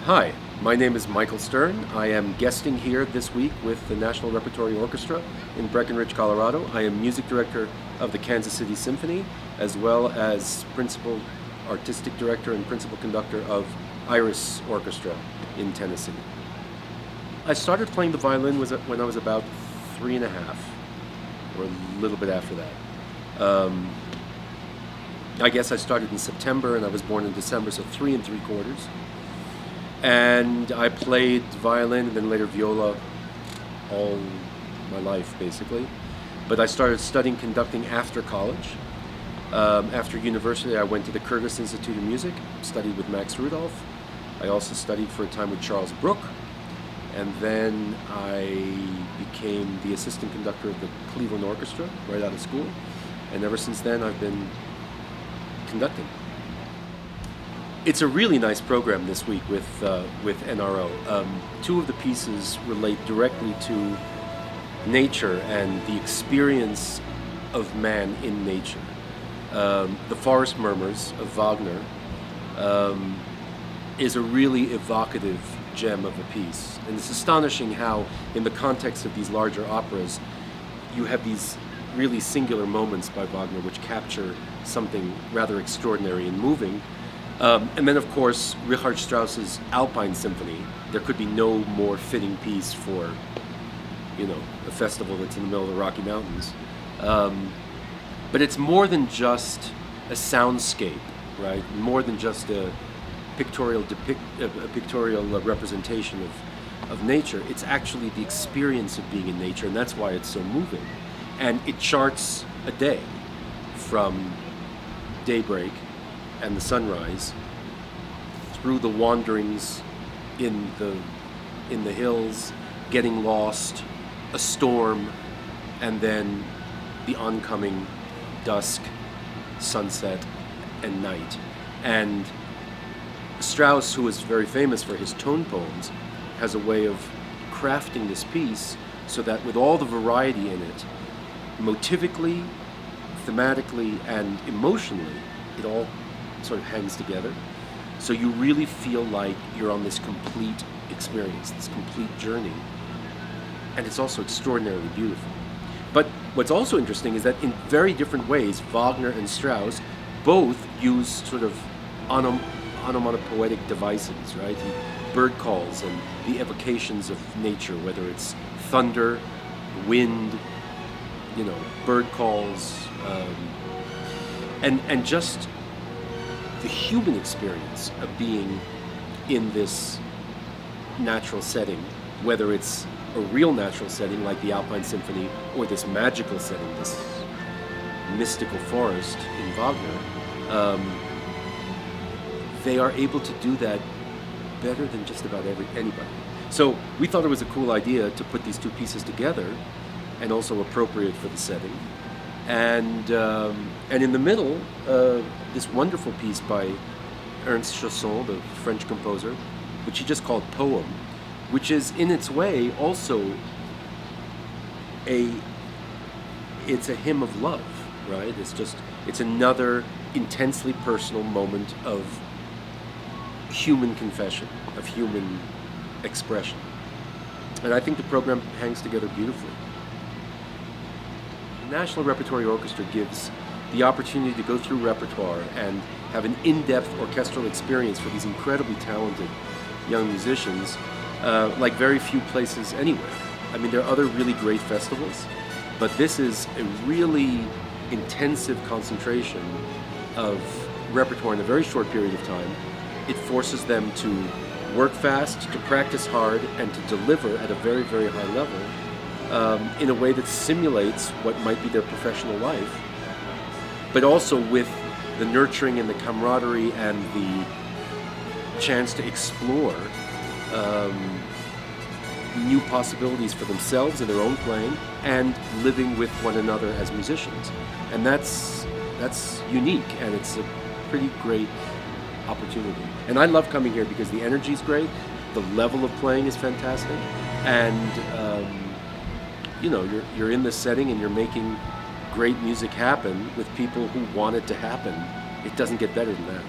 Hi, my name is Michael Stern. I am guesting here this week with the National Repertory Orchestra in Breckenridge, Colorado. I am music director of the Kansas City Symphony, as well as principal artistic director and principal conductor of Iris Orchestra in Tennessee. I started playing the violin when I was about 3.5, or a little bit after that. I guess I started in September and I was born in December, so 3 3/4. And I played violin and then later viola all my life, basically. But I started studying conducting after college. After university, I went to the Curtis Institute of Music, studied with Max Rudolph. I also studied for a time with Charles Brook. And then I became the assistant conductor of the Cleveland Orchestra right out of school. And ever since then, I've been conducting. It's a really nice program this week with NRO. 2 of the pieces relate directly to nature and the experience of man in nature. The Forest Murmurs of Wagner is a really evocative gem of a piece. And it's astonishing how, in the context of these larger operas, you have these really singular moments by Wagner which capture something rather extraordinary and moving. And then, of course, Richard Strauss's Alpine Symphony. There could be no more fitting piece for, a festival that's in the middle of the Rocky Mountains. But it's more than just a soundscape, right? More than just a pictorial representation of nature. It's actually the experience of being in nature, and that's why it's so moving. And it charts a day from daybreak and the sunrise through the wanderings in the hills, getting lost, a storm, and then the oncoming dusk, sunset, and night. And Strauss, who is very famous for his tone poems, has a way of crafting this piece so that with all the variety in it, motivically, thematically, and emotionally, it all sort of hangs together. So you really feel like you're on this complete experience, this complete journey. And it's also extraordinarily beautiful. But what's also interesting is that in very different ways, Wagner and Strauss both use sort of onomatopoetic devices, right? Bird calls and the evocations of nature, whether it's thunder, wind, bird calls, and just the human experience of being in this natural setting, whether it's a real natural setting like the Alpine Symphony or this magical setting, this mystical forest in Wagner, they are able to do that better than just about anybody. So we thought it was a cool idea to put these 2 pieces together and also appropriate for the setting. And in the middle, this wonderful piece by Ernst Chausson, the French composer, which he just called Poème, which is in its way also it's a hymn of love, right? It's another intensely personal moment of human confession, of human expression. And I think the program hangs together beautifully. The National Repertory Orchestra gives the opportunity to go through repertoire and have an in-depth orchestral experience for these incredibly talented young musicians, like very few places anywhere. I mean, there are other really great festivals, but this is a really intensive concentration of repertoire in a very short period of time. It forces them to work fast, to practice hard, and to deliver at a very, very high level in a way that simulates what might be their professional life, but also with the nurturing and the camaraderie and the chance to explore new possibilities for themselves in their own playing and living with one another as musicians. And that's unique, and it's a pretty great opportunity. And I love coming here because the energy is great, the level of playing is fantastic, and you're in this setting and you're making great music happen with people who want it to happen. It doesn't get better than that.